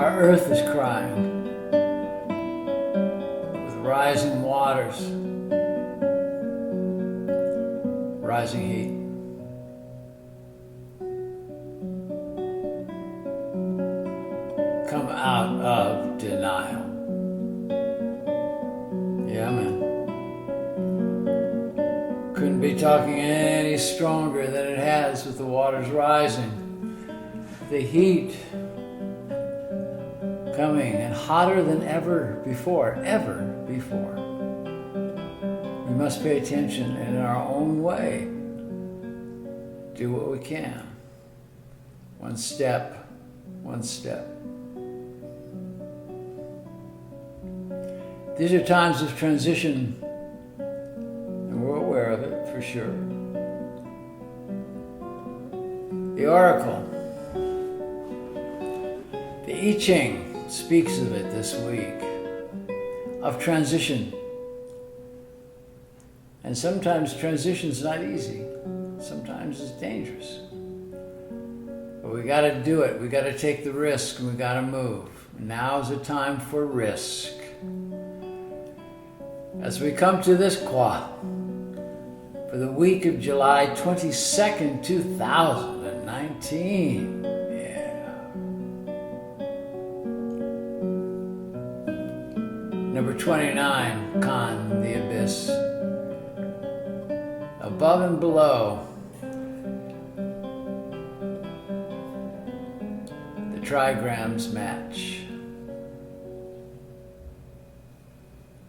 Our earth is crying with rising waters, rising heat. Come out of denial. Yeah, man. Couldn't be talking any stronger than it has with the waters rising. The heat coming and hotter than ever before. We must pay attention and in our own way do what we can. One step. These are times of transition, and we're aware of it for sure. The Oracle, the Ching, speaks of it this week, of transition. And sometimes transition's not easy. Sometimes it's dangerous. But we got to do it. We got to take the risk, and we got to move. Now's the time for risk. As we come to this kwa for the week of July 22nd, 2019. Number 29, Khan, the abyss. Above and below, the trigrams match.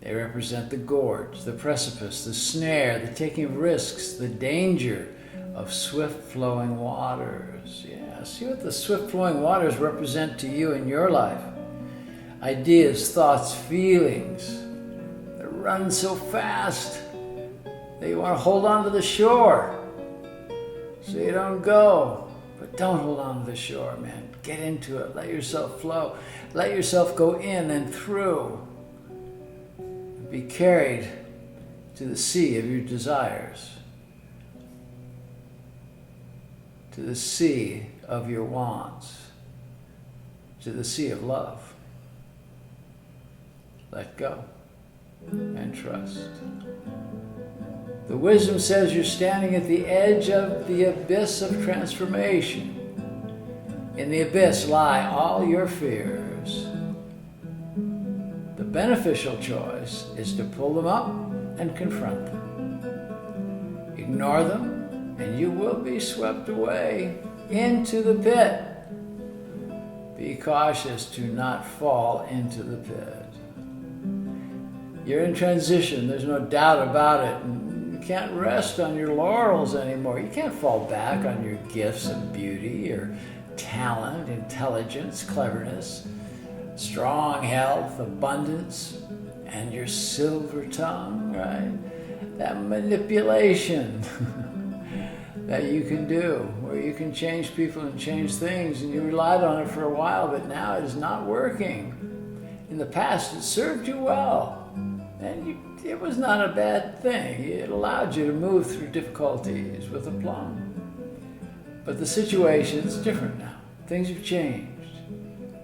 They represent the gorge, the precipice, the snare, the taking of risks, the danger of swift-flowing waters. Yeah, see what the swift-flowing waters represent to you in your life. Ideas, thoughts, feelings that run so fast that you want to hold on to the shore so you don't go. But don't hold on to the shore, man. Get into it. Let yourself flow. Let yourself go in and through. Be carried to the sea of your desires, to the sea of your wants, to the sea of love. Let go and trust. The wisdom says you're standing at the edge of the abyss of transformation. In the abyss lie all your fears. The beneficial choice is to pull them up and confront them. Ignore them, and you will be swept away into the pit. Be cautious to not fall into the pit. You're in transition, there's no doubt about it. And you can't rest on your laurels anymore. You can't fall back on your gifts of beauty or talent, intelligence, cleverness, strong health, abundance, and your silver tongue, right? That manipulation that you can do, where you can change people and change things, and you relied on it for a while, but now it is not working. In the past, it served you well, and it was not a bad thing. It allowed you to move through difficulties with aplomb. But the situation is different now. Things have changed.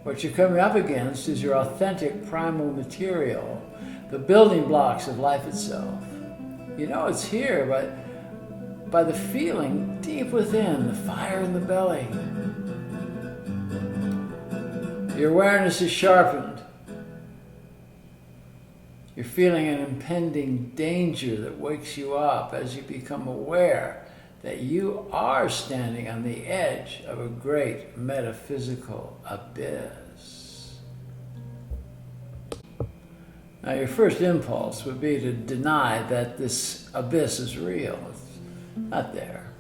What you're coming up against is your authentic primal material, the building blocks of life itself. You know it's here, but by the feeling deep within, the fire in the belly. Your awareness is sharpened. You're feeling an impending danger that wakes you up as you become aware that you are standing on the edge of a great metaphysical abyss. Now, your first impulse would be to deny that this abyss is real. It's not there.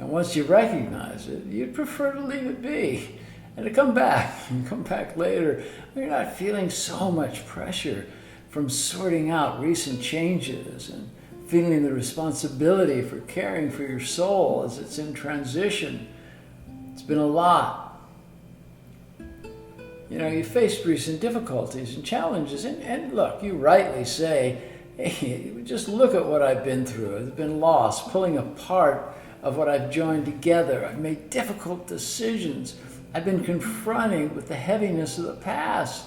And once you recognize it, you'd prefer to leave it be and to come back and come back later when you're not feeling so much pressure from sorting out recent changes and feeling the responsibility for caring for your soul as it's in transition. It's been a lot. You know, you faced recent difficulties and challenges, and look, you rightly say, hey, just look at what I've been through. I've been lost, pulling apart of what I've joined together. I've made difficult decisions, I've been confronting with the heaviness of the past.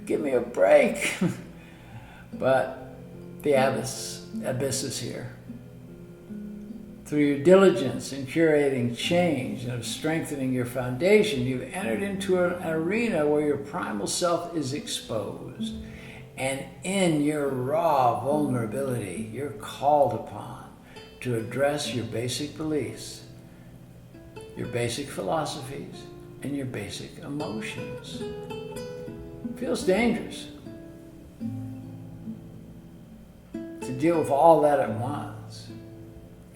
Give me a break. But the abyss is here. Through your diligence in curating change and of strengthening your foundation, you've entered into an arena where your primal self is exposed. And in your raw vulnerability, you're called upon to address your basic beliefs, your basic philosophies, and your basic emotions. It feels dangerous to deal with all that at once.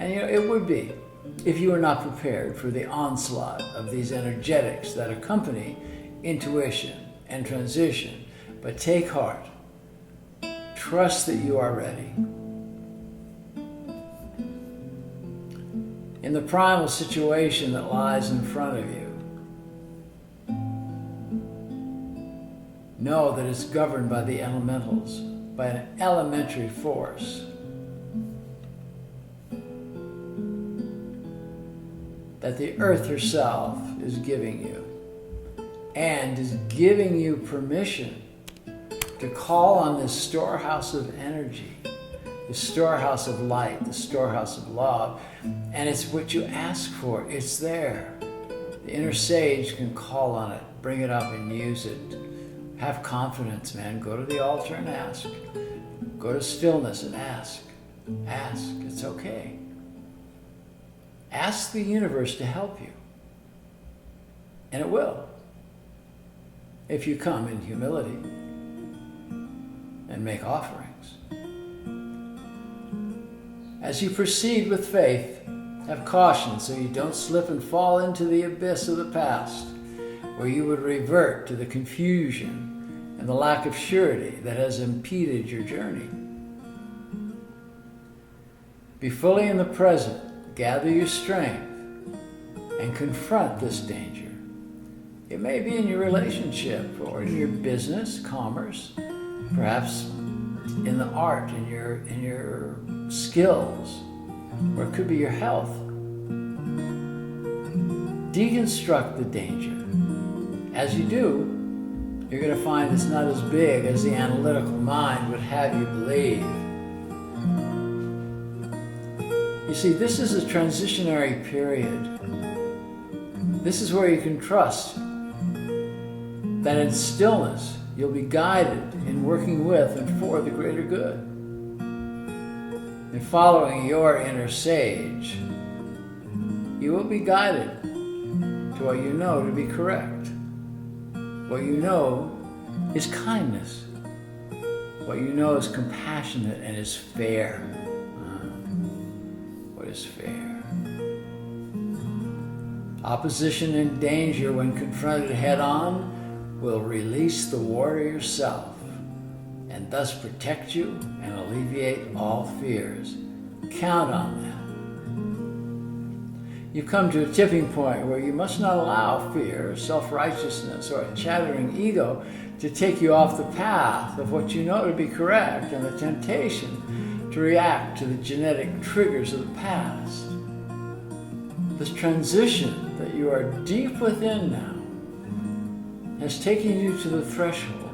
And it would be if you were not prepared for the onslaught of these energetics that accompany intuition and transition. But take heart. Trust that you are ready. In the primal situation that lies in front of you, know that it's governed by the elementals, by an elementary force. That the earth herself is giving you, and is giving you permission to call on this storehouse of energy, the storehouse of light, the storehouse of love, and it's what you ask for. It's there. The inner sage can call on it, bring it up and use it. Have confidence, man. Go to the altar and ask. Go to stillness and ask. Ask. It's okay. Ask the universe to help you. And it will. If you come in humility and make offerings. As you proceed with faith, have caution so you don't slip and fall into the abyss of the past, where you would revert to the confusion and the lack of surety that has impeded your journey. Be fully in the present. Gather your strength and confront this danger. It may be in your relationship or in your business, commerce, perhaps in the art, in your skills, or it could be your health. Deconstruct the danger. As you do, you're going to find it's not as big as the analytical mind would have you believe. You see, this is a transitionary period. This is where you can trust that in stillness you'll be guided in working with and for the greater good. In following your inner sage, you will be guided to what you know to be correct. What you know is kindness. What you know is compassionate and is fair. Is fair. Opposition and danger, when confronted head-on, will release the warrior self and thus protect you and alleviate all fears. Count on that. You've come to a tipping point where you must not allow fear, self-righteousness, or a chattering ego to take you off the path of what you know to be correct and the temptation to react to the genetic triggers of the past. This transition that you are deep within now has taken you to the threshold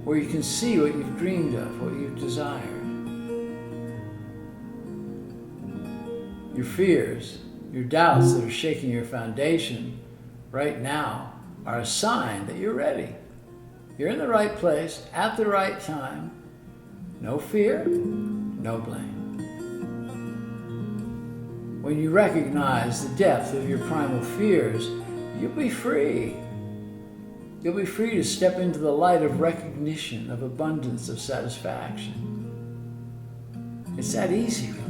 where you can see what you've dreamed of, what you've desired. Your fears, your doubts that are shaking your foundation right now are a sign that you're ready. You're in the right place at the right time. No fear, no blame. When you recognize the depth of your primal fears, you'll be free. You'll be free to step into the light of recognition, of abundance, of satisfaction. It's that easy, really.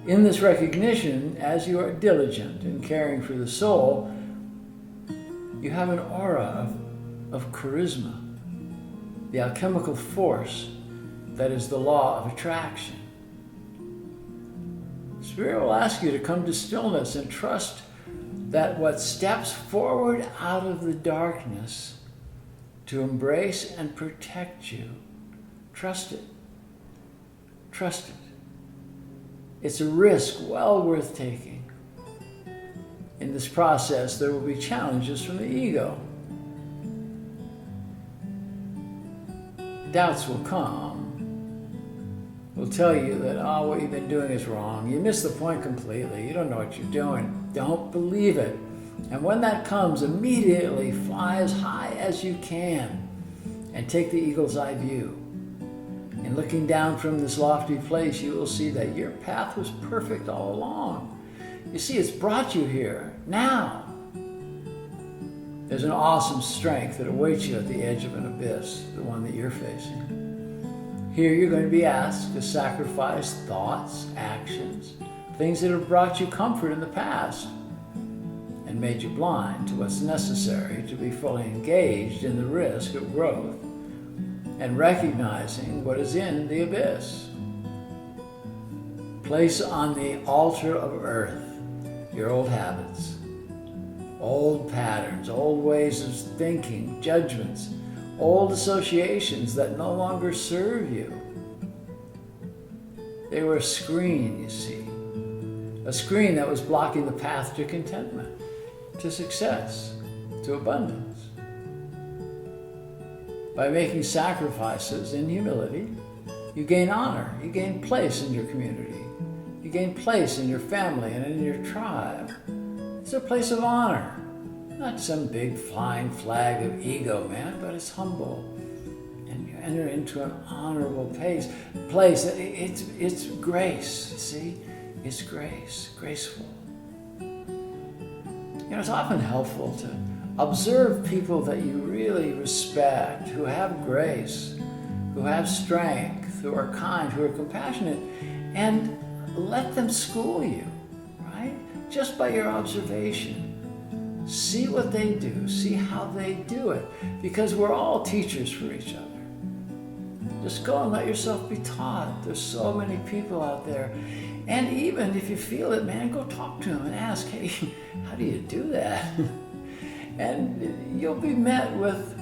In this recognition, as you are diligent in caring for the soul, you have an aura of charisma, the alchemical force that is the law of attraction. Spirit will ask you to come to stillness and trust that what steps forward out of the darkness to embrace and protect you, trust it. Trust it. It's a risk well worth taking. In this process, there will be challenges from the ego. Doubts will come. Will tell you that, what you've been doing is wrong. You missed the point completely. You don't know what you're doing. Don't believe it. And when that comes, immediately fly as high as you can and take the eagle's eye view. And looking down from this lofty place, you will see that your path was perfect all along. You see, it's brought you here now. There's an awesome strength that awaits you at the edge of an abyss, the one that you're facing. Here you're going to be asked to sacrifice thoughts, actions, things that have brought you comfort in the past and made you blind to what's necessary to be fully engaged in the risk of growth and recognizing what is in the abyss. Place on the altar of earth your old habits, old patterns, old ways of thinking, judgments, old associations that no longer serve you. They were a screen, you see. A screen that was blocking the path to contentment, to success, to abundance. By making sacrifices in humility, you gain honor, you gain place in your community, you gain place in your family and in your tribe. It's a place of honor. Not some big flying flag of ego, man, but it's humble. And you enter into an honorable place. It's grace, see? It's grace, graceful. You know, it's often helpful to observe people that you really respect, who have grace, who have strength, who are kind, who are compassionate, and let them school you, right? Just by your observation. See what they do, see how they do it, because we're all teachers for each other. Just go and let yourself be taught. There's so many people out there. And even if you feel it, man, go talk to them and ask, hey, how do you do that? And you'll be met with,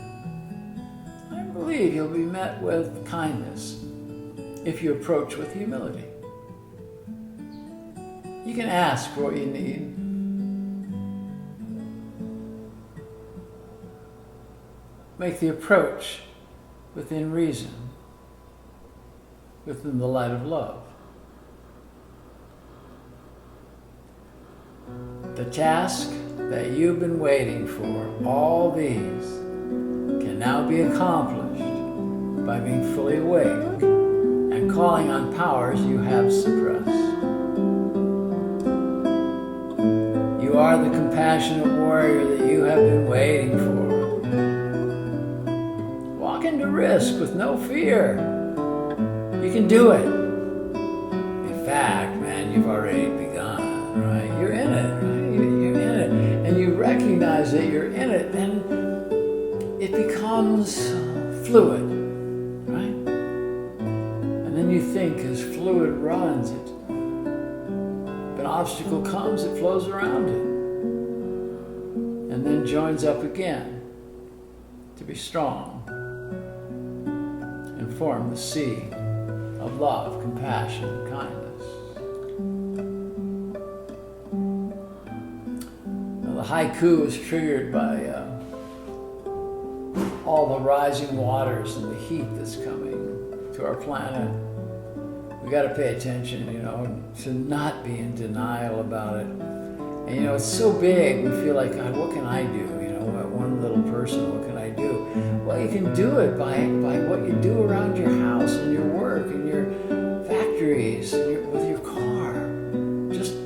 I believe you'll be met with kindness if you approach with humility. You can ask for what you need. Make the approach within reason, within the light of love. The task that you've been waiting for, all these, can now be accomplished by being fully awake and calling on powers you have suppressed. You are the compassionate warrior that you have been waiting for. Walk into risk with no fear. You can do it. In fact, man, you've already begun, right? You're in it, right? You're in it. And you recognize that you're in it, and it becomes fluid, right? And then you think as fluid runs, if an obstacle comes, it flows around it. And then joins up again to be strong and form the sea of love, compassion, and kindness. Now, the haiku is triggered by all the rising waters and the heat that's coming to our planet. We got to pay attention, to not be in denial about it. And it's so big, we feel like, God, what can I do? One little person, what can I do? Well, you can do it by what you do around your house and your work and your factories and with your car. Just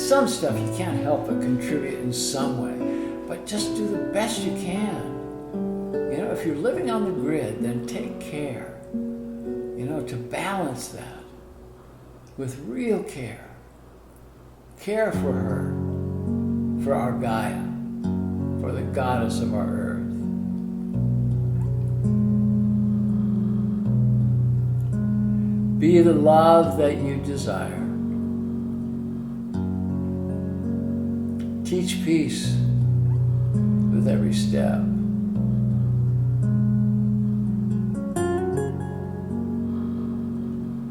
some stuff you can't help but contribute in some way, but just do the best you can. If you're living on the grid, then take care, to balance that with real care. Care for her, for our Gaia, for the goddess of our earth. Be the love that you desire. Teach peace with every step.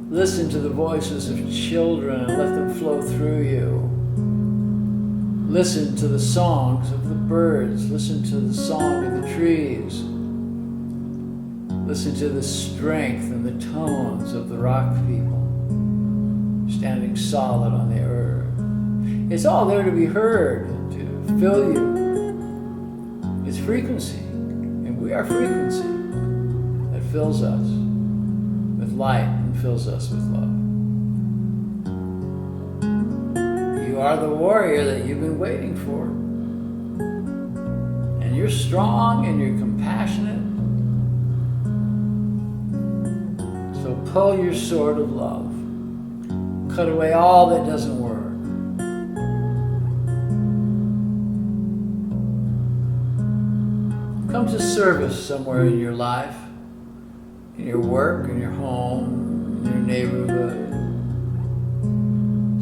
Listen to the voices of children and let them flow through you. Listen to the songs of the birds. Listen to the song of the trees. Listen to the strength and the tones of the rock people standing solid on the earth. It's all there to be heard, to fill you. It's frequency, and we are frequency that fills us with light and fills us with love. You are the warrior that you've been waiting for. And you're strong and you're compassionate. So pull your sword of love. Cut away all that doesn't work. Come to service somewhere in your life, in your work, in your home, in your neighborhood.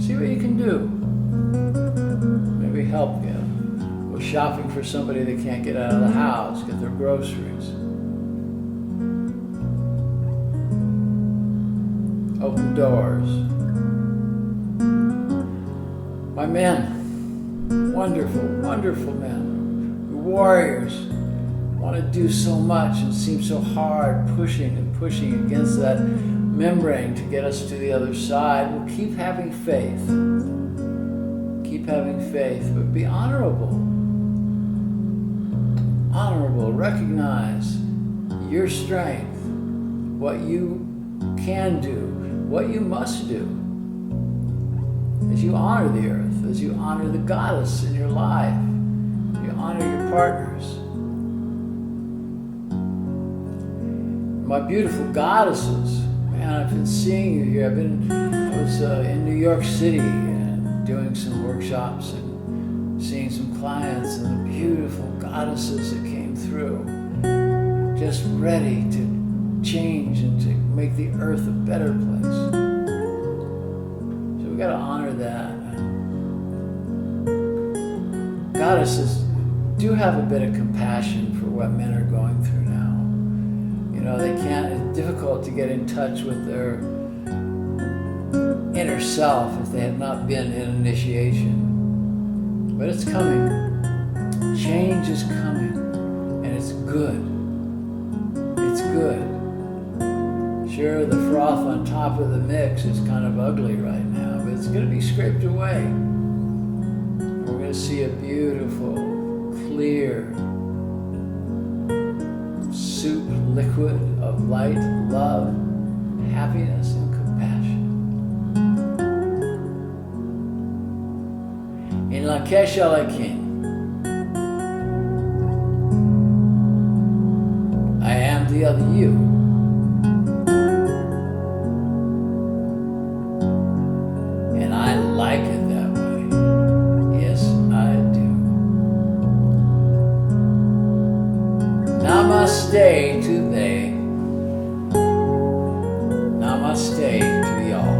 See what you can do. Maybe help you with shopping for somebody that can't get out of the house, get their groceries. Open doors. My men, wonderful, wonderful men, warriors, want to do so much and seem so hard, pushing and pushing against that membrane to get us to the other side. We'll keep having faith. Keep having faith, but be honorable. Honorable. Recognize your strength, what you can do, what you must do. As you honor the earth, as you honor the goddess in your life, you honor your partners. My beautiful goddesses, man, I've been seeing you here. I was in New York City and doing some workshops and seeing some clients, and the beautiful goddesses that came through, just ready to change and to make the earth a better place. So we got to honor that. Goddesses do have a bit of compassion for what men are going through now. You know, it's difficult to get in touch with their inner self if they have not been in initiation. But it's coming. Change is coming. And it's good. It's good. Sure, the froth on top of the mix is kind of ugly right now, but it's going to be scraped away. We're going to see a beautiful, clear soup liquid of light, love, happiness, and compassion. In Lakesh Alakim, I am the other you. And I like it that way. Yes, I do. Namaste to they. Namaste to y'all.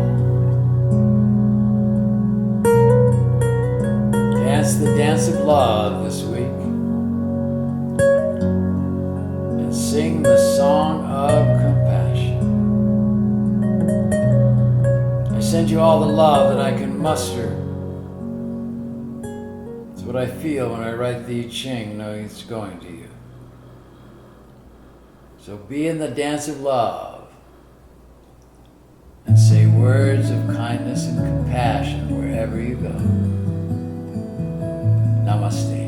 Dance the dance of love this week. And sing the song of compassion. I send you all the love that I can muster. It's what I feel when I write the Ching, knowing it's going to you. So be in the dance of love and say words of kindness and compassion wherever you go. Namaste.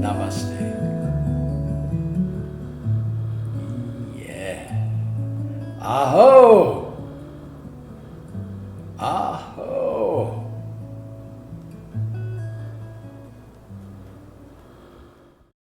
Namaste. Yeah. Aho!